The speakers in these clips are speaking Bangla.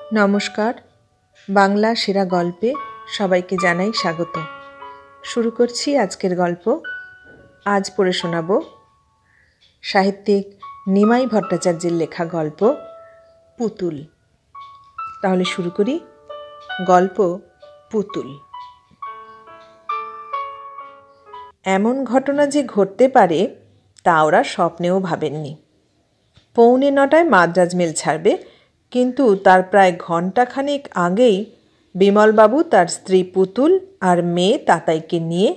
নমস্কার, বাংলা সেরা গল্পে সবাইকে জানাই স্বাগত। শুরু করছি আজকের গল্প। আজ পড়ে শোনাব সাহিত্যিক নিমাই ভট্টাচার্যের লেখা গল্প পুতুল। তাহলে শুরু করি। গল্প পুতুল। এমন ঘটনা যে ঘটতে পারে তা ওরা স্বপ্নেও ভাবেননি। 8:45 মাদ্রাজ মেল ছাড়বে, কিন্তু তার প্রায় ঘণ্টাখানেক আগেই বিমলবাবু তার স্ত্রী পুতুল আর মেয়ে তাতাইকে নিয়ে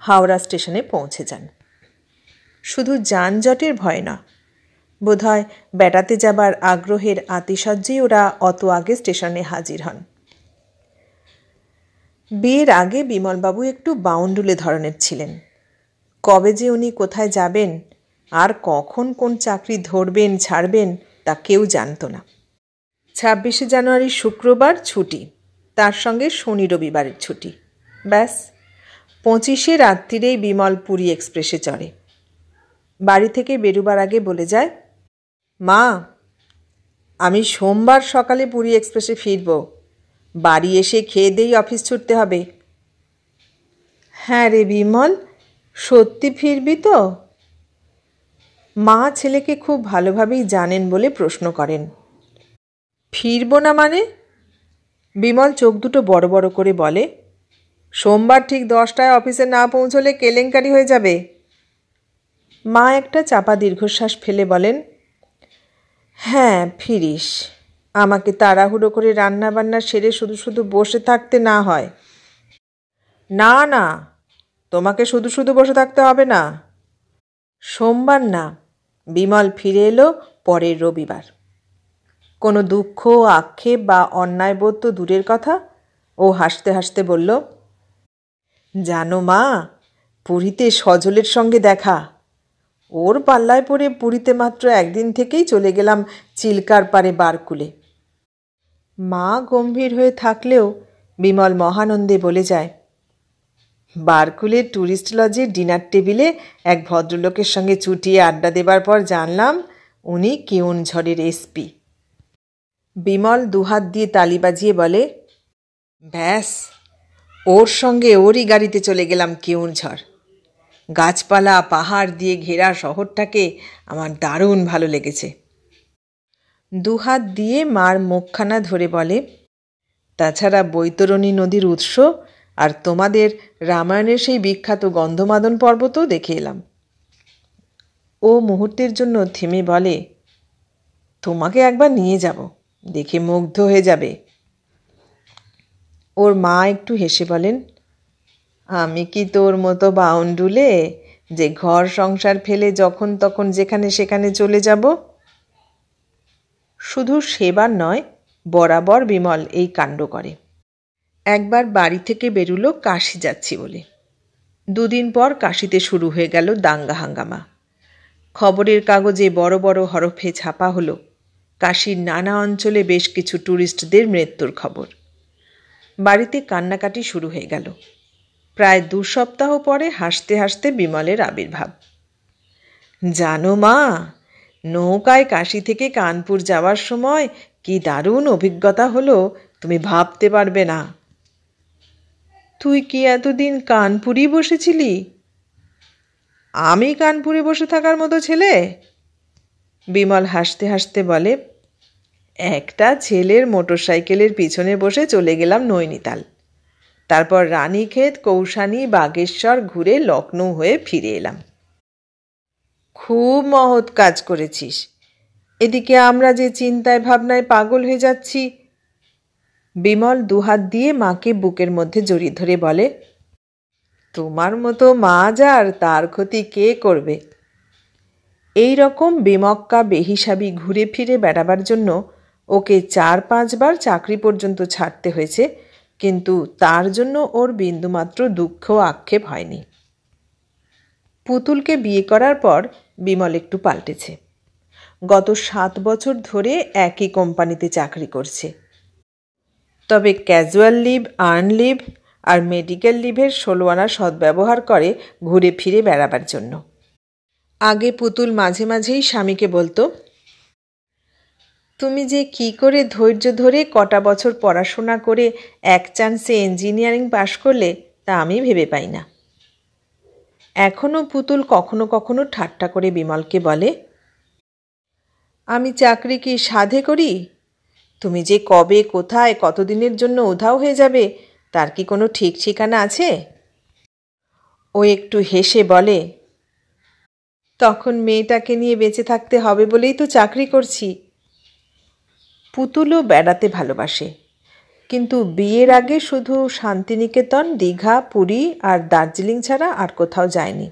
হাওড়া স্টেশনে পৌঁছে যান। শুধু যানজটের ভয় না, বোধহয় বেড়াতে যাবার আগ্রহের আতিশয্যেই ওরা অত আগে স্টেশনে হাজির হন। বিয়ের আগে বিমলবাবু একটু বাউন্ডুলে ধরনের ছিলেন। কবে যে উনি কোথায় যাবেন আর কখন কোন চাকরি ধরবেন ছাড়বেন তা কেউ জানত না। 26শে জানুয়ারি শুক্রবার ছুটি, তার সঙ্গে শনি রবিবারের ছুটি। ব্যাস, 25শে রাত্রিরেই বিমল পুরী এক্সপ্রেসে চড়ে। বাড়ি থেকে বেরুবার আগে বলে যায়, মা, আমি সোমবার সকালে পুরী এক্সপ্রেসে ফিরব। বাড়ি এসে খেয়ে দেই অফিস ছুটতে হবে। হ্যাঁ রে বিমল, সত্যি ফিরবি তো? মা ছেলেকে খুব ভালোভাবেই জানেন বলে প্রশ্ন করেন। ফিরব না মানে? বিমল চোখ দুটো বড় বড় করে বলে, সোমবার ঠিক 10টায় অফিসে না পৌঁছলে কেলেঙ্কারি হয়ে যাবে। মা একটা চাপা দীর্ঘশ্বাস ফেলে বলেন, হ্যাঁ ফিরিস, আমাকে তাড়াহুড়ো করে রান্না বান্না সেরে শুধু শুধু বসে থাকতে না হয়। না না, তোমাকে শুধু শুধু বসে থাকতে হবে না। সোমবার না, বিমল ফিরে এলো পরের রবিবার। কোনো দুঃখ, আক্ষেপ বা অন্যায়বোধ তো দূরের কথা। ও হাসতে হাসতে বলল, জানো মা, পুরীতে সজলের সঙ্গে দেখা। ওর পাল্লায় পড়ে পুরীতে মাত্র একদিন থেকেই চলে গেলাম চিল্কার পাড়ে বারকুলে। মা গম্ভীর হয়ে থাকলেও বিমল মহানন্দে বলে যায়, বারকুলের ট্যুরিস্ট লজে ডিনার টেবিলে এক ভদ্রলোকের সঙ্গে চুটিয়ে আড্ডা দেবার পর জানলাম উনি কেওনঝড়ের এসপি। বিমল দুহাত দিয়ে তালি বাজিয়ে বলে, ব্যাস, ওর সঙ্গে ওরই গাড়িতে চলে গেলাম কেওনঝড়। গাছপালা পাহাড় দিয়ে ঘেরা শহরটাকে আমার দারুণ ভালো লেগেছে। দুহাত দিয়ে মার মুখখানা ধরে বলে, তাছাড়া বৈতরণী নদীর উৎস আর তোমাদের রামায়ণের সেই বিখ্যাত গন্ধমাদন পর্বতও দেখে এলাম। ও মুহূর্তের জন্য থেমে বলে, তোমাকে একবার নিয়ে যাব, দেখে মুগ্ধ হয়ে যাবে। ওর মা একটু হেসে বলেন, আমি কি তোর মতো বাউন্ডুলে যে ঘর সংসার ফেলে যখন তখন যেখানে সেখানে চলে যাব? শুধু সেবার নয়, বরাবর বিমল এই কাণ্ড করে। একবার বাড়ি থেকে বেরুলো কাশি যাচ্ছি বলে। 2 দিন পর কাশিতে শুরু হয়ে গেল দাঙ্গা হাঙ্গামা। খবরের কাগজে বড় বড় হরফে ছাপা হলো কাশীর নানা অঞ্চলে বেশ কিছু ট্যুরিস্টদের মৃত্যুর খবর। বাড়িতে কান্নাকাটি শুরু হয়ে গেল। প্রায় 2 সপ্তাহ পরে হাসতে হাসতে বিমলের আবির্ভাব। জানো মা, নৌকায় কাশী থেকে কানপুর যাওয়ার সময় কি দারুণ অভিজ্ঞতা হলো, তুমি ভাবতে পারবে না। তুই কি এতদিন কানপুরই বসেছিলি? আমি কানপুরে বসে থাকার মতো ছেলে? বিমল হাসতে হাসতে বলে, একটা ছেলের মোটরসাইকেলের পিছনে বসে চলে গেলাম নৈনিতাল। তারপর রানীক্ষেত, কৌশানী, বাগেশ্বর ঘুরে লখনৌ হয়ে ফিরে এলাম। খুব মহৎ কাজ করেছিস। এদিকে আমরা যে চিন্তায় ভাবনায় পাগল হয়ে যাচ্ছি। বিমল দুহাত দিয়ে মাকে বুকের মধ্যে জড়িয়ে ধরে বলে, তোমার মতো মা যার, তার ক্ষতি কে করবে? এই রকম বেমক্কা বেহিসাবি ঘুরে ফিরে বেড়াবার জন্য ওকে 4-5 বার চাকরি পর্যন্ত ছাড়তে হয়েছে, কিন্তু তার জন্য ওর বিন্দুমাত্র দুঃখ আক্ষেপ হয়নি। পুতুলকে বিয়ে করার পর বিমল একটু পাল্টেছে। গত 7 বছর ধরে একই কোম্পানিতে চাকরি করছে। তবে ক্যাজুয়াল লিভ, আর্ন লিভ আর মেডিকেল লিভের 16 আনা সদ্ব্যবহার করে ঘুরে ফিরে বেড়াবার জন্য। আগে পুতুল মাঝে মাঝেই স্বামীকে বলতো, তুমি যে কি করে ধৈর্য ধরে কটা বছর পড়াশোনা করে এক চান্সে ইঞ্জিনিয়ারিং পাশ করলে তা আমি ভেবে পাই না। এখনও পুতুল কখনো কখনো ঠাট্টা করে বিমলকে বলে, আমি চাকরি কি সাধে করি? তুমি যে কবে কোথায় কতদিনের জন্য উধাও হয়ে যাবে তার কি কোনো ঠিক ঠিকানা আছে? ও একটু হেসে বলে, তখন মেয়েটাকে নিয়ে বেঁচে থাকতে হবে বলেই তো চাকরি করছি। পুতুলও বেড়াতে ভালোবাসে, কিন্তু বিয়ের আগে শুধু শান্তিনিকেতন, দীঘা, পুরী আর দার্জিলিং ছাড়া আর কোথাও যায়নি।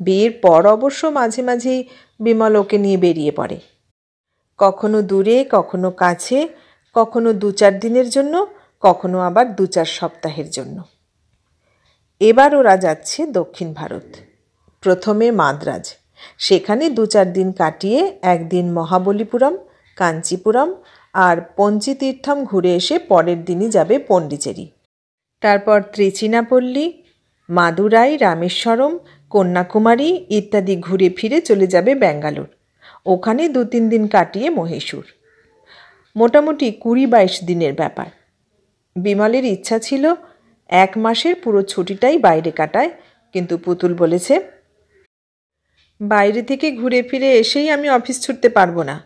বিয়ের পর অবশ্য মাঝে মাঝেই বিমল ওকে নিয়ে বেরিয়ে পড়ে, কখনো দূরে, কখনো কাছে, কখনো 2-4 দিনের জন্য, কখনো আবার 2-4 সপ্তাহের জন্য। এবার ওরা যাচ্ছে দক্ষিণ ভারত, প্রথমে মাদ্রাজ, সেখানে 2-4 দিন কাটিয়ে একদিন মহাবলীপুরম, কাঞ্চিপুরম আর পঞ্চিতীর্থম ঘুরে এসে পরের দিনই যাবে পণ্ডিচেরি। তারপর ত্রিচিনাপল্লী, মাদুরাই, রামেশ্বরম, কন্যাকুমারী ইত্যাদি ঘুরে ফিরে চলে যাবে ব্যাঙ্গালোর, ওখানে 2-3 দিন কাটিয়ে মহীশূর। মোটামুটি 20-22 দিনের ব্যাপার। বিমলের ইচ্ছা ছিল 1 মাসের পুরো ছুটিটাই বাইরে কাটায়, কিন্তু পুতুল বলেছে, বাইরে থেকে ঘুরে ফিরে এসেই আমি অফিস ছুটতে পারবো না,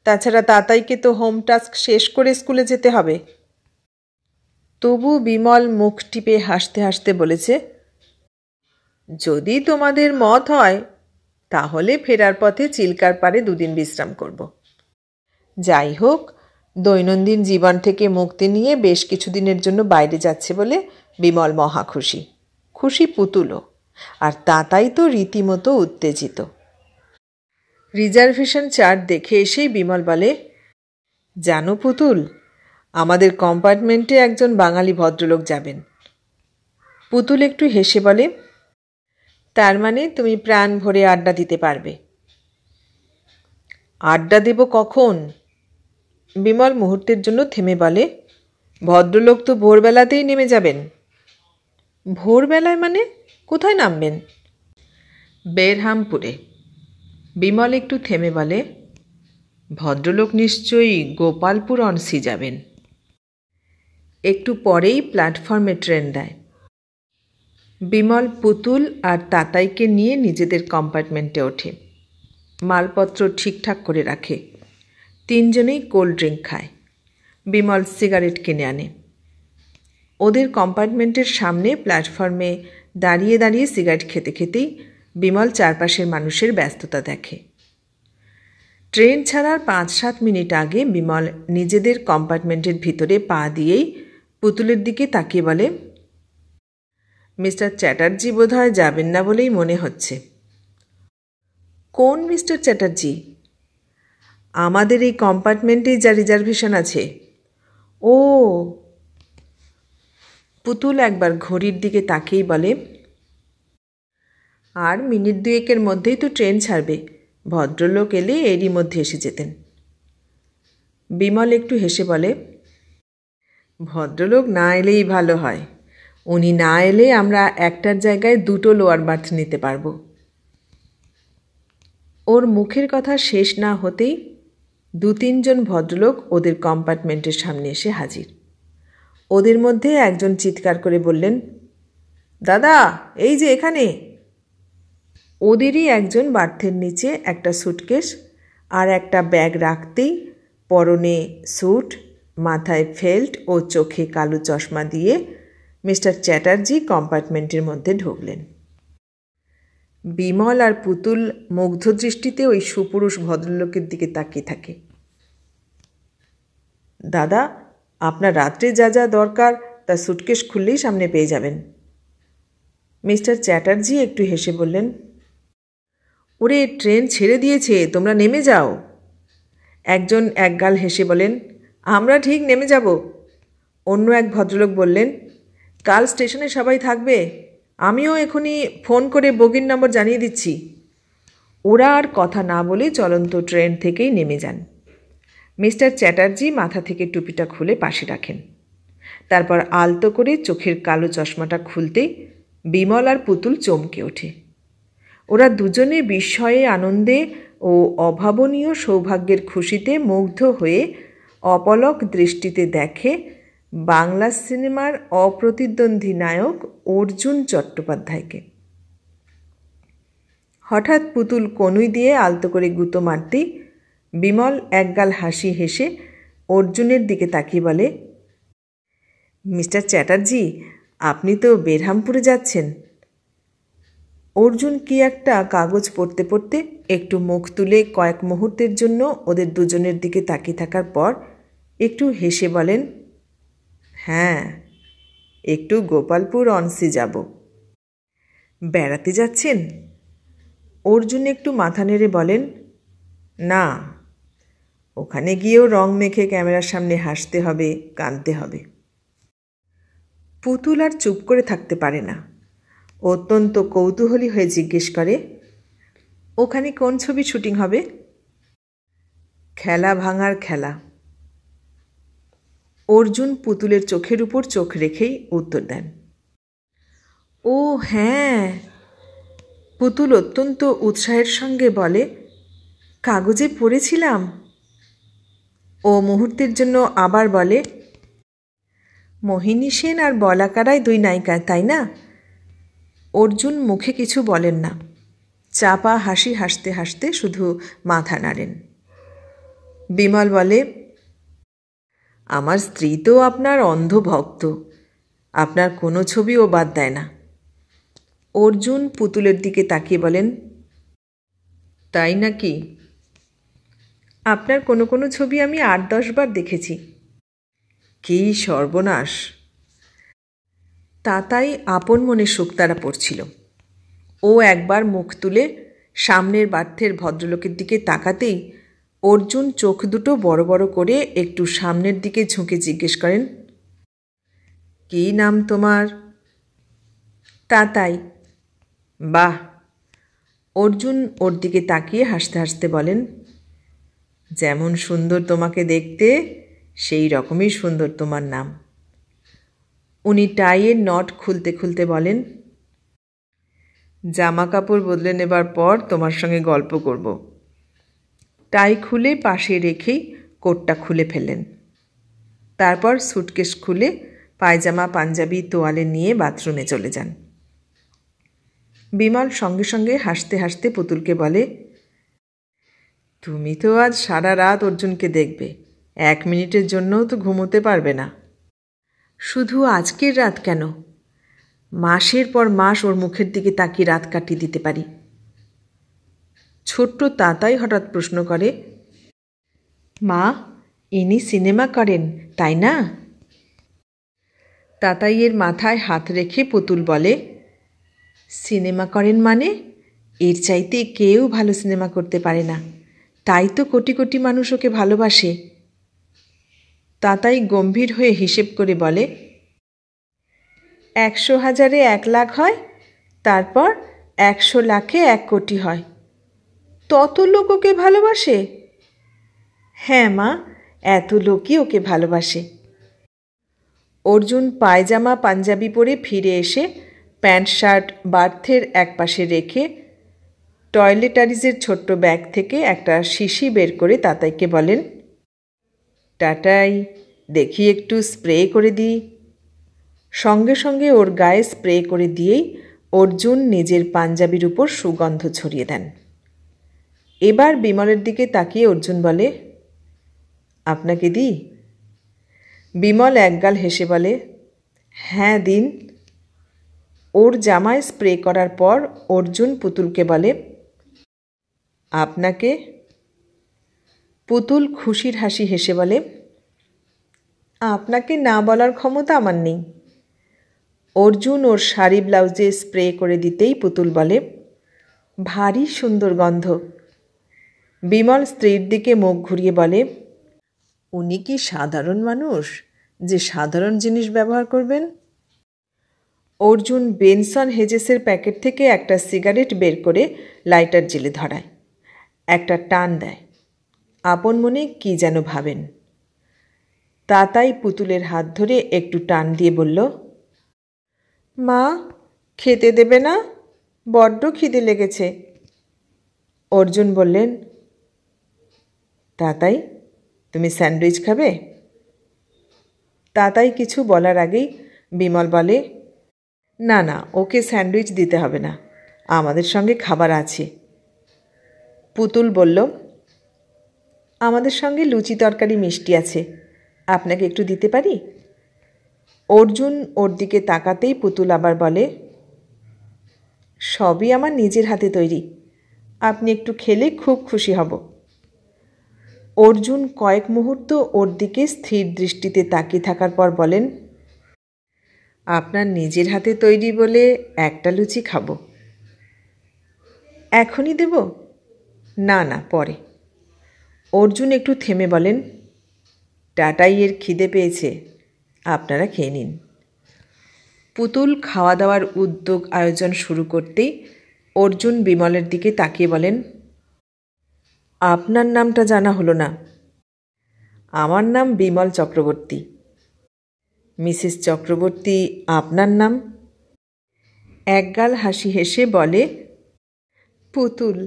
তাছাড়া তাতাইকে তো হোম টাস্ক শেষ করে স্কুলে যেতে হবে। তবু বিমল মুখ টিপে হাসতে হাসতে বলেছে, যদি তোমাদের মত হয় তাহলে ফেরার পথে চিল্কার পাড়ে 2 দিন বিশ্রাম করব। যাই হোক, দৈনন্দিন জীবন থেকে মুক্তি নিয়ে বেশ কিছুদিনের জন্য বাইরে যাচ্ছে বলে বিমল মহা খুশি। খুশি পুতুলও, আর তাতাই তো রীতিমতো উত্তেজিত। রিজার্ভেশন চার্ট দেখে এসেই বিমল বলে, জানো পুতুল, আমাদের কম্পার্টমেন্টে একজন বাঙালি ভদ্রলোক যাবেন। পুতুল একটু হেসে বলে, তার মানে তুমি প্রাণ ভরে আড্ডা দিতে পারবে। আড্ডা দেব কখন? বিমল মুহূর্তের জন্য থেমে বলে, ভদ্রলোক তো ভোরবেলাতেই নেমে যাবেন। ভোরবেলায় মানে? কোথায় নামবেন? বেরহামপুরে। বিমল একটু থেমে বলে, ভদ্রলোক নিশ্চয়ই গোপালপুর অনসি যাবেন। একটু পরেই প্ল্যাটফর্মে ট্রেন দেয়। বিমল পুতুল আর তাতাইকে নিয়ে নিজেদের কম্পার্টমেন্টে ওঠে, মালপত্র ঠিকঠাক করে রাখে। 3 জনেই কোল্ড ড্রিঙ্ক খায়। বিমল সিগারেট কিনে আনে। ওদের কম্পার্টমেন্টের সামনে প্ল্যাটফর্মে দাঁড়িয়ে দাঁড়িয়ে সিগারেট খেতে খেতেই বিমল চারপাশের মানুষের ব্যস্ততা দেখে। ট্রেন ছাড়ার 5-7 মিনিট আগে বিমল নিজেদের কম্পার্টমেন্টের ভিতরে পা দিয়েই পুতুলের দিকে তাকিয়ে বলে, মিস্টার চ্যাটার্জি বোধহয় যাবেন না বলেই মনে হচ্ছে। কোন মিস্টার চ্যাটার্জি? আমাদের এই কম্পার্টমেন্টেই যা রিজার্ভেশন আছে। ও। পুতুল একবার ঘড়ির দিকে তাকিয়েই বলে, আর মিনিট 2-1-এর মধ্যেই তো ট্রেন ছাড়বে, ভদ্রলোক এলে এরই মধ্যে এসে যেতেন। বিমল একটু হেসে বলে, ভদ্রলোক না এলেই ভালো হয়। উনি না এলে আমরা একটার জায়গায় 2টো লোয়ার বার্থ নিতে পারবো। ওর মুখের কথা শেষ না হতেই 2-3 জন ভদ্রলোক ওদের কম্পার্টমেন্টের সামনে এসে হাজির। ওদের মধ্যে একজন চিৎকার করে বললেন, দাদা, এই যে এখানে। ওদেরই একজন বার্থের নিচে একটা সুটকেস আর একটা ব্যাগ রাখতেই পরনে স্যুট, মাথায় ফেল্ট ও চোখে কালো চশমা দিয়ে মিস্টার চ্যাটার্জি কম্পার্টমেন্টের মধ্যে ঢুকলেন। বিমল আর পুতুল মুগ্ধ দৃষ্টিতে ওই সুপুরুষ ভদ্রলোকের দিকে তাকিয়ে থাকে। দাদা, আপনার রাত্রে যা যা দরকার তা সুটকেস খুললেই সামনে পেয়ে যাবেন। মিস্টার চ্যাটার্জি একটু হেসে বললেন, ওরে, ট্রেন ছেড়ে দিয়েছে, তোমরা নেমে যাও। একজন একগাল হেসে বলেন, আমরা ঠিক নেমে যাব। অন্য এক ভদ্রলোক বললেন, কাল স্টেশনে সবাই থাকবে, আমিও এখনই ফোন করে বগির নম্বর জানিয়ে দিচ্ছি। ওরা আর কথা না বলে চলন্ত ট্রেন থেকেই নেমে যান। মিস্টার চ্যাটার্জি মাথা থেকে টুপিটা খুলে পাশে রাখেন। তারপর আলতো করে চোখের কালো চশমাটা খুলতেই বিমল আর পুতুল চমকে ওঠে। ওরা দুজনে বিস্ময়ে আনন্দে ও অভাবনীয় সৌভাগ্যের খুশিতে মুগ্ধ হয়ে অপলক দৃষ্টিতে দেখে বাংলা সিনেমার অপ্রতিদ্বন্দ্বী নায়ক অর্জুন চট্টোপাধ্যায়কে। হঠাৎ পুতুল কনুই দিয়ে আলতো করে গুঁতো মারতেই বিমল একগাল হাসি হেসে অর্জুনের দিকে তাকিয়ে বলে, মিস্টার চ্যাটার্জি, আপনি তো বেরহামপুরে যাচ্ছেন। অর্জুন কি একটা কাগজ পড়তে পড়তে একটু মুখ তুলে কয়েক মুহূর্তের জন্য ওদের দুজনের দিকে তাকিয়ে থাকার পর একটু হেসে বলেন, হ্যাঁ, একটু গোপালপুর অনসি যাব। বেড়াতে যাচ্ছেন? অর্জুন একটু মাথা নেড়ে বলেন, না, ওখানে গিয়েও রং মেখে ক্যামেরার সামনে হাসতে হবে, কাঁদতে হবে। পুতুল আর চুপ করে থাকতে পারে না। অত্যন্ত কৌতূহলী হয়ে জিজ্ঞেস করে, ওখানে কোন ছবি শুটিং হবে? খেলা ভাঙার খেলা। অর্জুন পুতুলের চোখের উপর চোখ রেখেই উত্তর দেন। ও হ্যাঁ। পুতুল অত্যন্ত উৎসাহের সঙ্গে বলে, কাগজে পড়েছিলাম। ও মুহূর্তের জন্য আবার বলে, মোহিনী সেন আর বলাকারাই দুই নায়িকা, তাই না? অর্জুন মুখে কিছু বলেন না, চাপা হাসি হাসতে হাসতে শুধু মাথা নাড়েন। বিমল বলে, আমার স্ত্রী তো আপনার অন্ধ ভক্ত, আপনার কোনো ছবি ও বাদ দেয় না। অর্জুন পুতুলের দিকে তাকিয়ে বলেন, তাই নাকি? আপনার কোনো কোনো ছবি আমি 8-10 বার দেখেছি। কী সর্বনাশ! তাতাই আপন মনে শুকতারা পড়ছিল। ও একবার মুখ তুলে সামনের বার্থের ভদ্রলোকের দিকে তাকাতেই অর্জুন চোখ দুটো বড় বড় করে একটু সামনের দিকে ঝুঁকে জিজ্ঞেস করেন, কী নাম তোমার? তাতাই। বাহ! অর্জুন ওর দিকে তাকিয়ে হাসতে হাসতে বলেন, যেমন সুন্দর তোমাকে দেখতে সেই রকমই সুন্দর তোমার নাম। উনি টাইয়ের নট খুলতে খুলতে বলেন, জামা কাপড় বদলে নেবার পর তোমার সঙ্গে গল্প করব। টাই খুলে পাশে রেখেই কোটটা খুলে ফেললেন। তারপর সুটকেস খুলে পায়জামা পাঞ্জাবি তোয়ালে নিয়ে বাথরুমে চলে যান। বিমল সঙ্গে সঙ্গে হাসতে হাসতে পুতুলকে বলে, তুমি তো আজ সারা রাত অর্জুনকে দেখবে, 1 মিনিটের জন্যও তো ঘুমোতে পারবে না। শুধু আজকের রাত কেন, মাসের পর মাস ওর মুখের দিকে তাকিয়ে রাত কাটিয়ে দিতে পারি। ছোট্ট তাতাই হঠাৎ প্রশ্ন করে, মা, ইনি সিনেমা করেন তাই না? তাতাইয়ের মাথায় হাত রেখে পুতুল বলে, সিনেমা করেন মানে? এর চাইতে কেউ ভালো সিনেমা করতে পারে না, তাই তো কোটি কোটি মানুষ ওকে ভালোবাসে। তাতাই গম্ভীর হয়ে হিসেব করে বলে, 100,000-এ 1 লাখ হয়, তারপর 100 লাখে 1 কোটি হয়। তত লোক ওকে ভালোবাসে? হ্যাঁ মা, এত লোকই ওকে ভালোবাসে। অর্জুন পায়জামা পাঞ্জাবি পরে ফিরে এসে প্যান্ট শার্ট বার্থের একপাশে রেখে টয়লেটারিজের ছোট্ট ব্যাগ থেকে একটা শিশি বের করে তাতাইকে বলেন, টাটাই, দেখি একটু স্প্রে করে দিই। সঙ্গে সঙ্গে ওর গায়ে স্প্রে করে দিয়েই অর্জুন নিজের পাঞ্জাবির উপর সুগন্ধ ছড়িয়ে দেন। এবার বিমলের দিকে তাকিয়ে অর্জুন বলে, আপনাকে দিই? বিমল একগাল হেসে বলে, হ্যাঁ দিন। ওর জামায় স্প্রে করার পর অর্জুন পুতুলকে বলে, আপনাকে? পুতুল খুশির হাসি হেসে বলে, আপনাকে না বলার ক্ষমতা আমার নেই। অর্জুন ওর শাড়ি ব্লাউজে স্প্রে করে দিতেই পুতুল বলে, ভারী সুন্দর গন্ধ। বিমল স্ত্রীর দিকে মুখ ঘুরিয়ে বলে, উনি কি সাধারণ মানুষ যে সাধারণ জিনিস ব্যবহার করবেন? অর্জুন বেনসন হেজেসের প্যাকেট থেকে একটা সিগারেট বের করে লাইটার জেলে ধরায়, একটা টান দেয়, আপন মনে কি যেন ভাবেন। তাতাই পুতুলের হাত ধরে একটু টান দিয়ে বলল, মা, খেতে দেবে না? বড্ড খিদে লেগেছে। অর্জুন বললেন, তাতাই, তুমি স্যান্ডউইচ খাবে? তাতাই কিছু বলার আগেই বিমল বলে, না না, ওকে স্যান্ডউইচ দিতে হবে না, আমাদের সঙ্গে খাবার আছে। পুতুল বলল, আমাদের সঙ্গে লুচি তরকারি মিষ্টি আছে, আপনাকে একটু দিতে পারি? অর্জুন ওর দিকে তাকাতেই পুতুল আবার বলে, সবই আমার নিজের হাতে তৈরি, আপনি একটু খেলে খুব খুশি হব। অর্জুন কয়েক মুহূর্ত ওর দিকে স্থির দৃষ্টিতে তাকিয়ে থাকার পর বলেন, আপনার নিজের হাতে তৈরি বলে একটা লুচি খাবো। এখনই দেব? না না, পরে। অর্জুন একটু থেমে বলেন, টাটাইয়ের খিদে পেয়েছে, আপনারা খেয়ে নিন। পুতুল খাওয়া দাওয়ার উদ্যোগ আয়োজন শুরু করতেই অর্জুন বিমলের দিকে তাকিয়ে বলেন, আপনার নামটা জানা হলো না। আমার নাম বিমল চক্রবর্তী। মিসেস চক্রবর্তী আপনার নাম? একগাল হাসি হেসে বলে, পুতুল।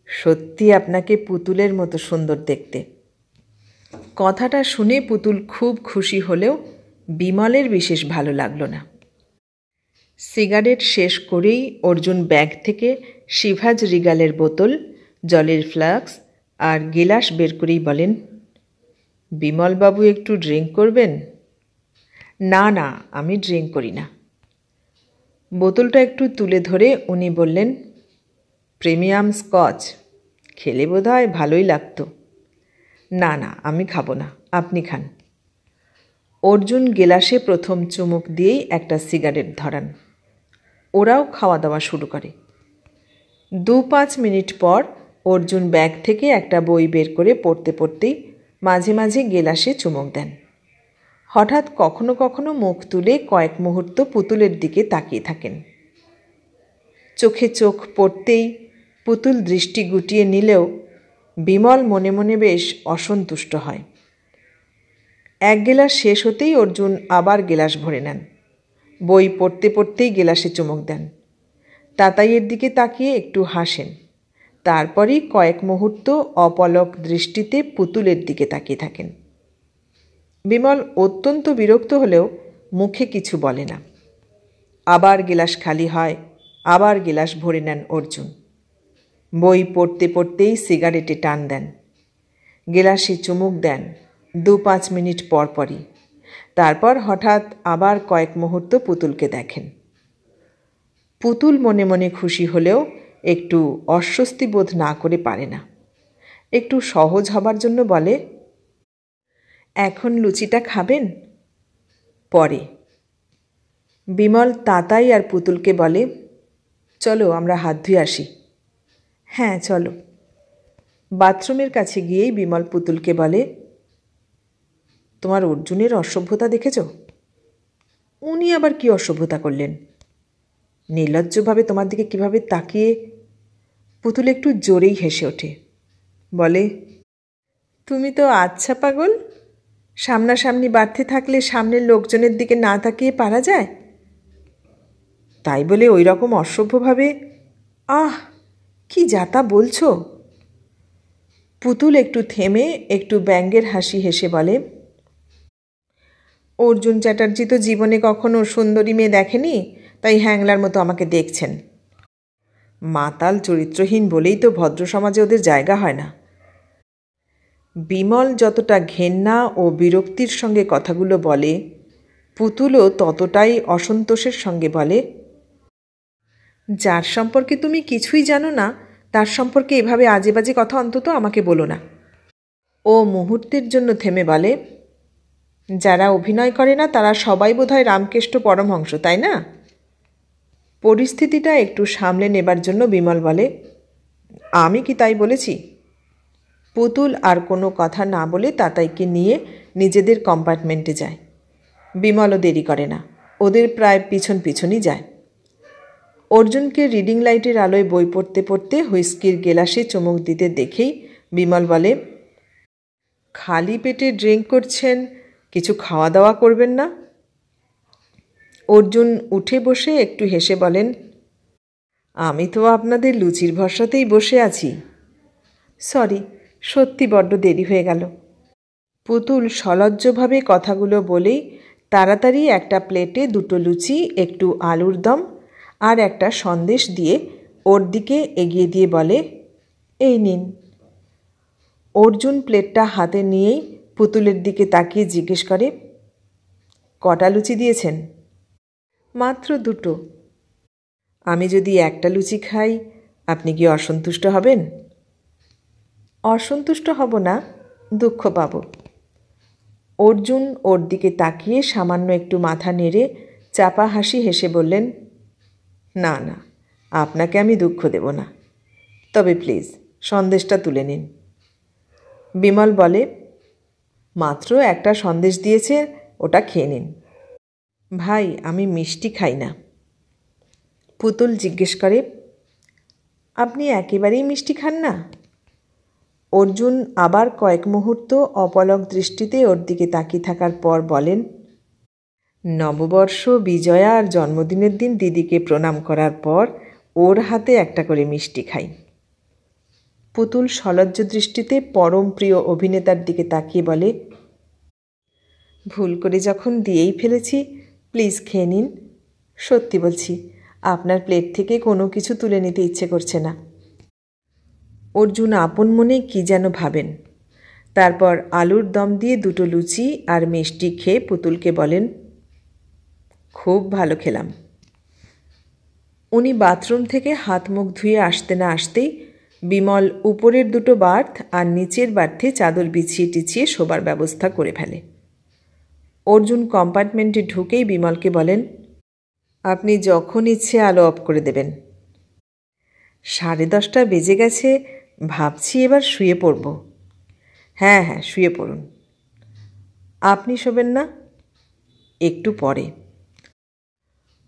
সত্যি আপনাকে পুতুলের মতো সুন্দর দেখতে। কথাটা শুনে পুতুল খুব খুশি হলেও বিমলের বিশেষ ভালো লাগলো না। সিগারেট শেষ করেই অর্জুন ব্যাগ থেকে শিভাজ রিগালের বোতল, জলের ফ্লাস্ক আর গিলাস বের করেই বলেন, বিমলবাবু একটু ড্রিঙ্ক করবেন? না না, আমি ড্রিঙ্ক করি না। বোতলটা একটু তুলে ধরে উনি বললেন, প্রিমিয়াম স্কচ, খেলে বোধহয় ভালোই লাগতো। না না, আমি খাবো না, আপনি খান। অর্জুন গেলাসে প্রথম চুমুক দিয়েই একটা সিগারেট ধরান। ওরাও খাওয়া দাওয়া শুরু করে। 2-5 মিনিট পর অর্জুন ব্যাগ থেকে একটা বই বের করে পড়তে পড়তেই মাঝে মাঝে গেলাসে চুমুক দেন। হঠাৎ কখনো কখনো মুখ তুলে কয়েক মুহূর্ত পুতুলের দিকে তাকিয়ে থাকেন। চোখে চোখ পড়তেই পুতুল দৃষ্টি গুটিয়ে নিলেও বিমল মনে মনে বেশ অসন্তুষ্ট হয়। এক গেলাস শেষ হতেই অর্জুন আবার গেলাস ভরে নেন। বই পড়তে পড়তেই গেলাসে চুমুক দেন। তাতাইয়ের দিকে তাকিয়ে একটু হাসেন। তারপরই কয়েক মুহূর্ত অপলক দৃষ্টিতে পুতুলের দিকে তাকিয়ে থাকেন। বিমল অত্যন্ত বিরক্ত হলেও মুখে কিছু বলে না। আবার গেলাস খালি হয়, আবার গেলাস ভরে নেন অর্জুন। বই পড়তে পড়তেই সিগারেটে টান দেন। গেলাসে চুমুক দেন 2-5 মিনিট পর পরই। তারপর হঠাৎ আবার কয়েক মুহূর্ত পুতুলকে দেখেন। পুতুল মনে মনে খুশি হলেও একটু অস্বস্তি বোধ না করে পারে না। একটু সহজ হবার জন্য বলে, এখন লুচিটা খাবেন? পরে। বিমল তাতাই আর পুতুলকে বলে, চলো আমরা হাত ধুয়ে আসি। হ্যাঁ চলো। বাথরুমের কাছে গিয়েই বিমল পুতুলকে বলে, তোমার অর্জুনের অসভ্যতা দেখেছ? উনি আবার কি অসভ্যতা করলেন? নির্লজ্জভাবে তোমার দিকে কিভাবে তাকিয়ে। পুতুল একটু জোরেই হেসে ওঠে, বলে, তুমি তো আচ্ছা পাগল, সামনাসামনি বাড়তে থাকলে সামনের লোকজনের দিকে না তাকিয়ে পারা যায়? তাই বলে ওই রকম অসভ্যভাবে। আহ, কি যাতা বলছো? পুতুল একটু থেমে একটু ব্যঙ্গের হাসি হেসে বলে, অর্জুন চ্যাটার্জি তো জীবনে কখনো সুন্দরী মেয়ে দেখেনি, তাই হ্যাংলার মতো আমাকে দেখছেন। মাতাল চরিত্রহীন বলেই তো ভদ্র সমাজে ওদের জায়গা হয় না। বিমল যতটা ঘেন্না ও বিরক্তির সঙ্গে কথাগুলো বলে, পুতুলও ততটাই অসন্তোষের সঙ্গে বলে, যার সম্পর্কে তুমি কিছুই জানো না তার সম্পর্কে এভাবে আজে বাজে কথা অন্তত আমাকে বলো না। ও মুহূর্তের জন্য থেমে বলে, যারা অভিনয় করে না তারা সবাই বোধহয় রামকৃষ্ণ পরমহংস, তাই না? পরিস্থিতিটা একটু সামলে নেবার জন্য বিমল বলে, আমি কি তাই বলেছি? পুতুল আর কোনো কথা না বলে তাতাইকে নিয়ে নিজেদের কম্পার্টমেন্টে যায়। বিমলও দেরি করে না, ওদের প্রায় পিছন পিছনই যায়। অর্জুনকে রিডিং লাইটের আলোয় বই পড়তে পড়তে হুইস্কির গেলাসে চুমুক দিতে দেখেই বিমল বলে, খালি পেটে ড্রিঙ্ক করছেন, কিছু খাওয়া দাওয়া করবেন না? অর্জুন উঠে বসে একটু হেসে বলেন, আমি তো আপনাদের লুচির ভরসাতেই বসে আছি। সরি, সত্যি বড্ড দেরি হয়ে গেল। পুতুল সলজ্জভাবে কথাগুলো বলেই তাড়াতাড়ি একটা প্লেটে 2টো লুচি, একটু আলুর দম আর একটা সন্দেশ দিয়ে ওর দিকে এগিয়ে দিয়ে বলে, এই নিন। অর্জুন প্লেটটা হাতে নিয়েই পুতুলের দিকে তাকিয়ে জিজ্ঞেস করে, কটা লুচি দিয়েছেন? মাত্র 2টো। আমি যদি একটা লুচি খাই আপনি কি অসন্তুষ্ট হবেন? অসন্তুষ্ট হব না, দুঃখ পাব। অর্জুন ওর দিকে তাকিয়ে সামান্য একটু মাথা নেড়ে চাপা হাসি হেসে বললেন, না না, আপনাকে আমি দুঃখ দেব না, তবে প্লিজ সন্দেশটা তুলে নিন। বিমল বলে, মাত্র একটা সন্দেশ দিয়েছে, ওটা খেয়ে নিন। ভাই, আমি মিষ্টি খাই না। পুতুল জিজ্ঞেস করে, আপনি একেবারেই মিষ্টি খান না? অর্জুন আবার কয়েক মুহূর্ত অপলক দৃষ্টিতে ওর দিকে তাকিয়ে থাকার পর বলেন, নববর্ষ, বিজয়া আর জন্মদিনের দিন দিদিকে প্রণাম করার পর ওর হাতে একটা করে মিষ্টি খাই। পুতুল সলজ্জ দৃষ্টিতে পরম প্রিয় অভিনেতার দিকে তাকিয়ে বলে, ভুল করে যখন দিয়েই ফেলেছি, প্লিজ খেয়ে নিন। সত্যি বলছি, আপনার প্লেট থেকে কোনো কিছু তুলে নিতে ইচ্ছে করছে না। অর্জুন আপন মনে কী যেন ভাবেন। তারপর আলুর দম দিয়ে 2টো লুচি আর মিষ্টি খেয়ে পুতুলকে বলেন, খুব ভালো খেলাম। উনি বাথরুম থেকে হাত মুখ ধুয়ে আসতে না আসতেই বিমল উপরের 2টো বার্থ আর নিচের বার্থে চাদর বিছিয়ে টিছিয়ে শোবার ব্যবস্থা করে ফেলে। অর্জুন কম্পার্টমেন্টে ঢুকেই বিমলকে বলেন, আপনি যখন ইচ্ছে আলো অফ করে দেবেন। 10:30 বেজে গেছে, ভাবছি এবার শুয়ে পড়ব। হ্যাঁ হ্যাঁ, শুয়ে পড়ুন। আপনি শোবেন না? একটু পরে।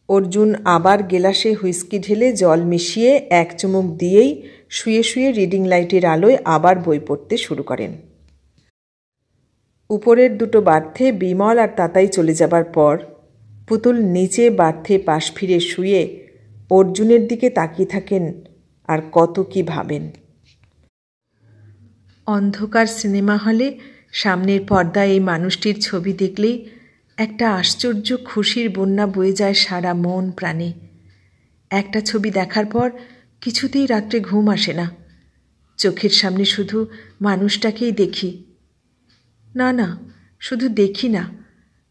অর্জুন আবার গেলাসে হুইস্কি ঢেলে জল মিশিয়ে 1 চুমুক দিয়েই শুয়ে শুয়ে রিডিং লাইটের আলোয় আবার বই পড়তে শুরু করেন। উপরের 2টো বার্থে বিমল আর তাতাই চলে যাবার পর পুতুল নিচে বার্থে পাশ ফিরে শুয়ে অর্জুনের দিকে তাকিয়ে থাকেন আর কত কি ভাবেন। অন্ধকার সিনেমা হলে সামনের পর্দায় এই মানুষটির ছবি দেখলেই একটা আশ্চর্য খুশির বন্যা বয়ে যায় সারা মন প্রাণে। একটা ছবি দেখার পর কিছুতেই রাত্রে ঘুম আসে না। চোখের সামনে শুধু মানুষটাকেই দেখি। না না, শুধু দেখি না,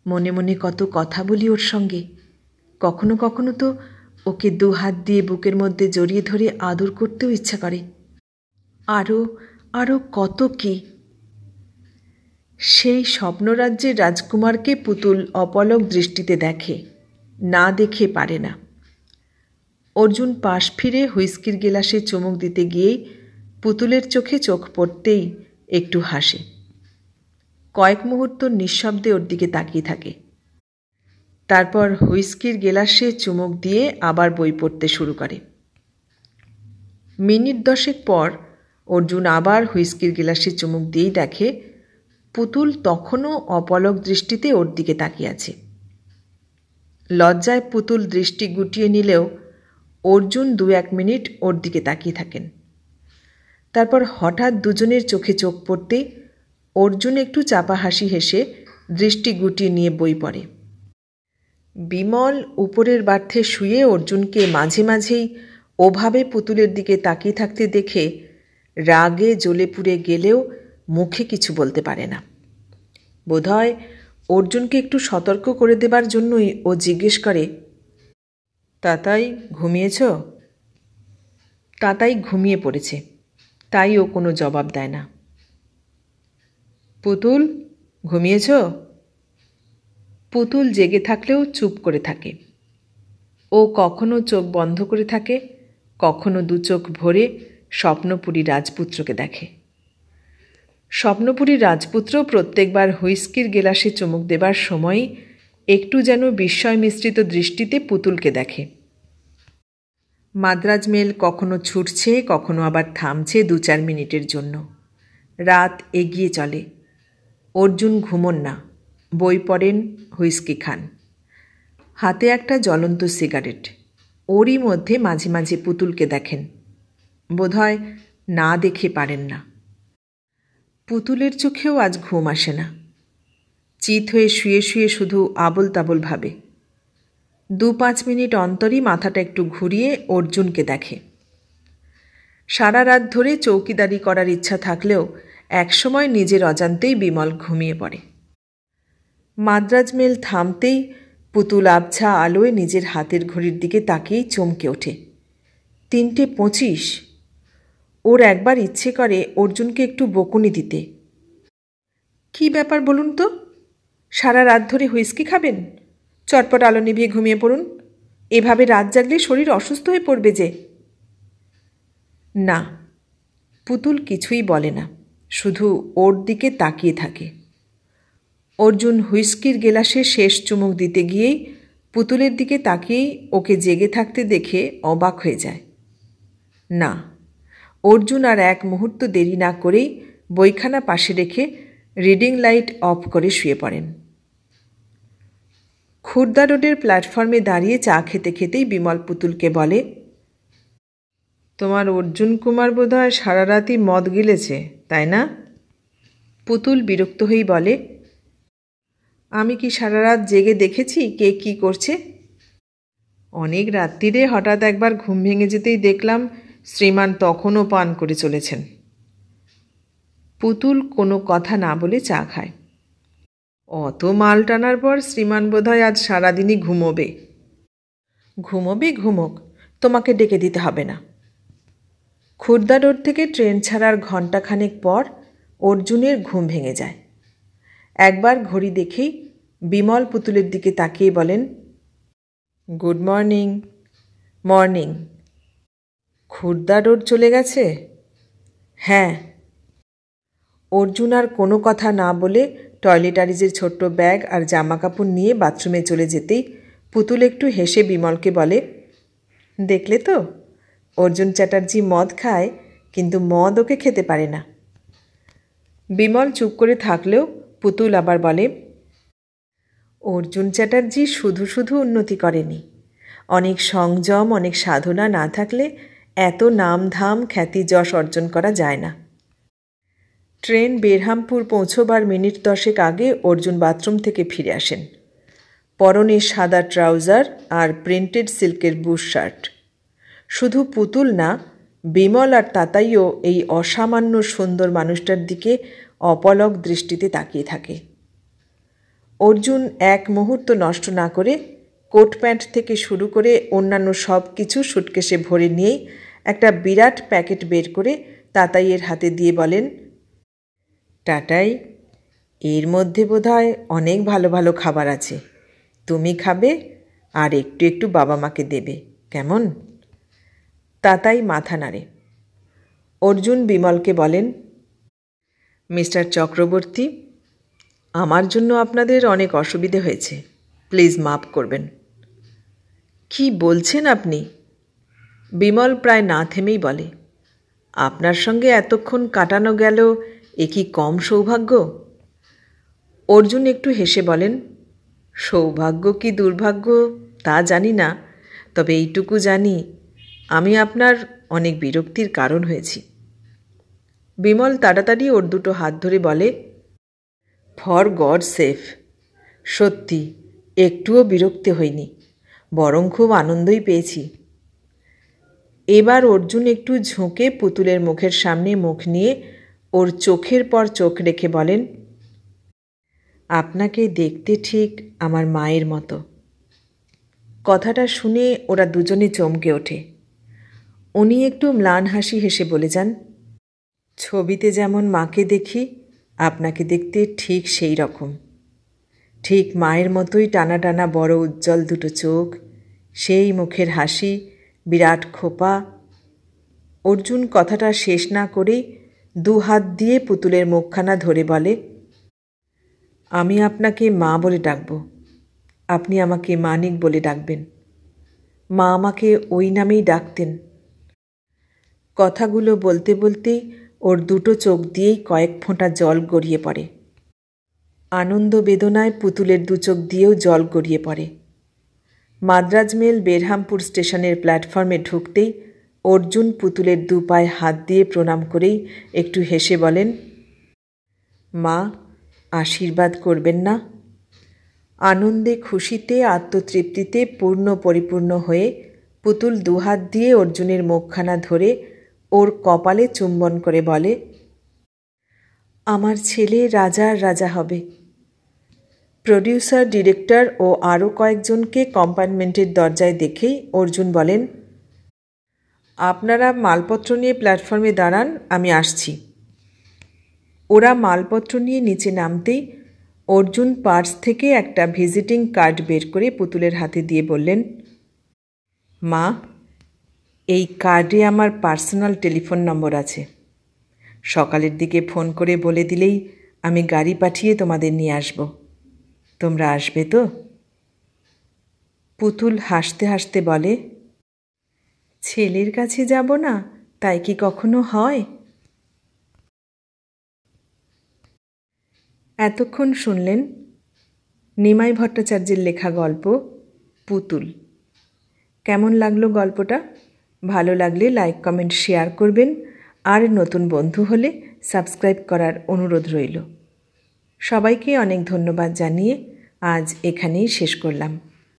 মনে মনে কত কথা বলি ওর সঙ্গে। কখনো কখনো তো ওকে 2 হাত দিয়ে বুকের মধ্যে জড়িয়ে ধরে আদর করতেও ইচ্ছা করে। আরও আরও কত কি। সেই স্বপ্নরাজ্যের রাজকুমারকে পুতুল অপলক দৃষ্টিতে দেখে, না দেখে পারে না। অর্জুন পাশ ফিরে হুইস্কির গেলাসে চুমুক দিতে গিয়েই পুতুলের চোখে চোখ পড়তেই একটু হাসে। কয়েক মুহূর্ত নিঃশব্দে ওর দিকে তাকিয়ে থাকে। তারপর হুইস্কির গেলাসে চুমুক দিয়ে আবার বই পড়তে শুরু করে। মিনিট 10 পর অর্জুন আবার হুইস্কির গেলাসে চুমুক দিয়েই দেখে পুতুল তখনও অপলক দৃষ্টিতে ওর দিকে তাকিয়ে আছে। লজ্জায় পুতুল দৃষ্টি গুটিয়ে নিলেও অর্জুন 2-1 মিনিট ওর দিকে তাকিয়ে থাকেন। তারপর হঠাৎ দুজনের চোখে চোখ পড়তেই অর্জুন একটু চাপা হাসি হেসে দৃষ্টি গুটিয়ে নিয়ে বই পড়ে। বিমল উপরের বার্থে শুয়ে অর্জুনকে মাঝে মাঝেই ওভাবে পুতুলের দিকে তাকিয়ে থাকতে দেখে রাগে জ্বলে পুড়ে গেলেও মুখে কিছু বলতে পারে না। বোধহয় অর্জুনকে একটু সতর্ক করে দেবার জন্যই ও জিজ্ঞেস করে, তাতাই ঘুমিয়েছ? তাতাই ঘুমিয়ে পড়েছে, তাই ও কোনো জবাব দেয় না। পুতুল ঘুমিয়েছ? পুতুল জেগে থাকলেও চুপ করে থাকে। ও কখনো চোখ বন্ধ করে থাকে, কখনো 2 চোখ ভরে স্বপ্নপুরী রাজপুত্রকে দেখে। স্বপ্নপুরী রাজপুত্র প্রত্যেকবার হুইস্কির গেলাসে চুমুক দেবার সময়ই একটু যেন বিস্ময় মিশ্রিত দৃষ্টিতে পুতুলকে দেখে। মাদ্রাজ মেল কখনো ছুটছে, কখনো আবার থামছে 2-4 মিনিটের জন্য। রাত এগিয়ে চলে। অর্জুন ঘুমোন না, বই পড়েন, হুইস্কি খান। হাতে একটা জ্বলন্ত সিগারেট। ওরই মধ্যে মাঝে মাঝে পুতুলকে দেখেন। বোধহয় না দেখে পারেন না। পুতুলের চোখেও আজ ঘুম আসে না। চিত হয়ে শুয়ে শুয়ে শুধু আবোল তাবোল ভাবে। 2-5 মিনিট অন্তরই মাথাটা একটু ঘুরিয়ে অর্জুনকে দেখে। সারা রাত ধরে চৌকিদারি করার ইচ্ছা থাকলেও একসময় নিজের অজান্তেই বিমল ঘুমিয়ে পড়ে। মাদ্রাজ মেল থামতেই পুতুল আবছা আলোয় নিজের হাতের ঘড়ির দিকে তাকিয়েই চমকে ওঠে। 3:25। ওর একবার ইচ্ছে করে অর্জুনকে একটু বকুনি দিতে। কি ব্যাপার বলুন তো? সারা রাত ধরে হুইস্কি খাবেন? চটপট আলো নিভিয়ে ঘুমিয়ে পড়ুন। এভাবে রাত জাগলে শরীর অসুস্থ হয়ে পড়বে যে। না, পুতুল কিছুই বলে না, শুধু ওর দিকে তাকিয়ে থাকে। অর্জুন হুইস্কির গেলাসে শেষ চুমুক দিতে গিয়েই পুতুলের দিকে তাকিয়েই ওকে জেগে থাকতে দেখে অবাক হয়ে যায়। না, অর্জুন আর এক মুহূর্ত দেরি না করেই বইখানা পাশে রেখে রিডিং লাইট অফ করে শুয়ে পড়েন। খুর্দা রোডের প্ল্যাটফর্মে দাঁড়িয়ে চা খেতে খেতেই বিমল পুতুলকে বলে, তোমার অর্জুন কুমার বোধহয় সারা রাতই মদ গিলেছে, তাই না? পুতুল বিরক্ত হয়েই বলে, আমি কি সারা রাত জেগে দেখেছি কে কি করছে? অনেক রাত্রিরে হঠাৎ একবার ঘুম ভেঙে যেতেই দেখলাম শ্রীমান তখনও পান করে চলেছেন। পুতুল কোনো কথা না বলে চা খায়। অত মাল টানার পর শ্রীমান বোধহয় আজ সারাদিনই ঘুমোবে। ঘুমোবে, ঘুমোক, তোমাকে ডেকে দিতে হবে না। খুর্দা রোড থেকে ট্রেন ছাড়ার ঘণ্টাখানেক পর অর্জুনের ঘুম ভেঙে যায়। একবার ঘড়ি দেখেই বিমল পুতুলের দিকে তাকিয়ে বলেন, good morning. Morning. Khurda road চলে গেছে? হ্যাঁ। অর্জুন আর কোনো কথা না বলে টয়লেটারিজের ছোট্ট ব্যাগ আর জামা কাপড় নিয়ে বাথরুমে চলে যেতেই পুতুল একটু হেসে বিমলকে বলে, দেখলে তো, অর্জুন চ্যাটার্জি মদ খায়, কিন্তু মদ ওকে খেতে পারে না। বিমল চুপ করে থাকলেও পুতুল আবার বলে, অর্জুন চ্যাটার্জি শুধু শুধু উন্নতি করেনি। অনেক সংযম, অনেক সাধনা না থাকলে এত নাম ধাম খ্যাতি যশ অর্জন করা যায় না। ট্রেন বেরহামপুর পৌঁছবার মিনিট 10 আগে অর্জুন বাথরুম থেকে ফিরে আসেন। পরনে সাদা ট্রাউজার আর প্রিন্টেড সিল্কের বুশ শার্ট। শুধু পুতুল না, বিমল আর তাতাইও এই অসামান্য সুন্দর মানুষটার দিকে অপলক দৃষ্টিতে তাকিয়ে থাকে। অর্জুন এক মুহূর্ত নষ্ট না করে কোট প্যান্ট থেকে শুরু করে অন্যান্য সব কিছু সুটকেসে ভরে নিয়েই একটা বিরাট প্যাকেট বের করে তাতাইয়ের হাতে দিয়ে বলেন, টাটাই, এর মধ্যে বোধহয় অনেক ভালো ভালো খাবার আছে। তুমি খাবে আর একটু একটু বাবা মাকে দেবে, কেমন? তাতাই মাথা নাড়ে। অর্জুন বিমলকে বলেন, মিস্টার চক্রবর্তী, আমার জন্য আপনাদের অনেক অসুবিধে হয়েছে, প্লিজ মাফ করবেন। কি বলছেন আপনি? বিমল প্রায় না থেমেই বলে, আপনার সঙ্গে এতক্ষণ কাটানো গেল, এ কি কম সৌভাগ্য? অর্জুন একটু হেসে বলেন, সৌভাগ্য কি দুর্ভাগ্য তা জানি না, তবে এইটুকু জানি আমি আপনার অনেক বিরক্তির কারণ হয়েছি। বিমল তাড়াতাড়ি ওর দুটো হাত ধরে বলে, ফর গড সেফ, সত্যি একটুও বিরক্তি হয়নি, বরং খুব আনন্দই পেয়েছি। এবার অর্জুন একটু ঝুঁকে পুতুলের মুখের সামনে মুখ নিয়ে ওর চোখের পর চোখ রেখে বলেন, আপনাকে দেখতে ঠিক আমার মায়ের মতো। কথাটা শুনে ওরা দুজনে চমকে ওঠে। উনি একটু ম্লান হাসি হেসে বলে যান, ছবিতে যেমন মাকে দেখি, আপনাকে দেখতে ঠিক সেই রকম। ঠিক মায়ের মতোই টানা টানা বড় উজ্জ্বল দুটো চোখ, সেই মুখের হাসি, বিরাট খোপা। অর্জুন কথাটা শেষ না করেই 2 হাত দিয়ে পুতুলের মুখখানা ধরে বলে, আমি আপনাকে মা বলে ডাকব, আপনি আমাকে মানিক বলে ডাকবেন। মা আমাকে ওই নামেই ডাকতেন। কথাগুলো বলতে বলতেই ওর দুটো চোখ দিয়েই কয়েক ফোঁটা জল গড়িয়ে পড়ে। আনন্দ বেদনায় পুতুলের 2 চোখ দিয়েও জল গড়িয়ে পড়ে। মাদ্রাজ মেল বেরহামপুর স্টেশনের প্ল্যাটফর্মে ঢুকতেই অর্জুন পুতুলের 2 পায়ে হাত দিয়ে প্রণাম করেই একটু হেসে বলেন, মা, আশীর্বাদ করবেন না? আনন্দে, খুশিতে, আত্মতৃপ্তিতে পূর্ণ পরিপূর্ণ হয়ে পুতুল দুহাত দিয়ে অর্জুনের মুখখানা ধরে ওর কপালে চুম্বন করে বলে, আমার ছেলে রাজার রাজা হবে। প্রডিউসার, ডিরেক্টর ও আরও কয়েকজনকে কম্পার্টমেন্টের দরজায় দেখেই অর্জুন বলেন, আপনারা মালপত্র নিয়ে প্ল্যাটফর্মে দাঁড়ান, আমি আসছি। ওরা মালপত্র নিয়ে নিচে নামতেই অর্জুন পার্স থেকে একটা ভিজিটিং কার্ড বের করে পুতুলের হাতে দিয়ে বললেন, মা, এই কার্ডে আমার পার্সোনাল টেলিফোন নম্বর আছে। সকালের দিকে ফোন করে বলে দিলেই আমি গাড়ি পাঠিয়ে তোমাদের নিয়ে আসব। তোমরা আসবে তো? পুতুল হাসতে হাসতে বলে, ছেলের কাছে যাব না, তাই কি কখনো হয়? এতক্ষণ শুনলেন নিমাই ভট্টাচার্যের লেখা গল্প পুতুল। কেমন লাগলো গল্পটা? ভালো লাগলে লাইক, কমেন্ট, শেয়ার করবেন। আর নতুন বন্ধু হলে সাবস্ক্রাইব করার অনুরোধ রইল। সবাইকে অনেক ধন্যবাদ জানিয়ে আজ এখানেই শেষ করলাম।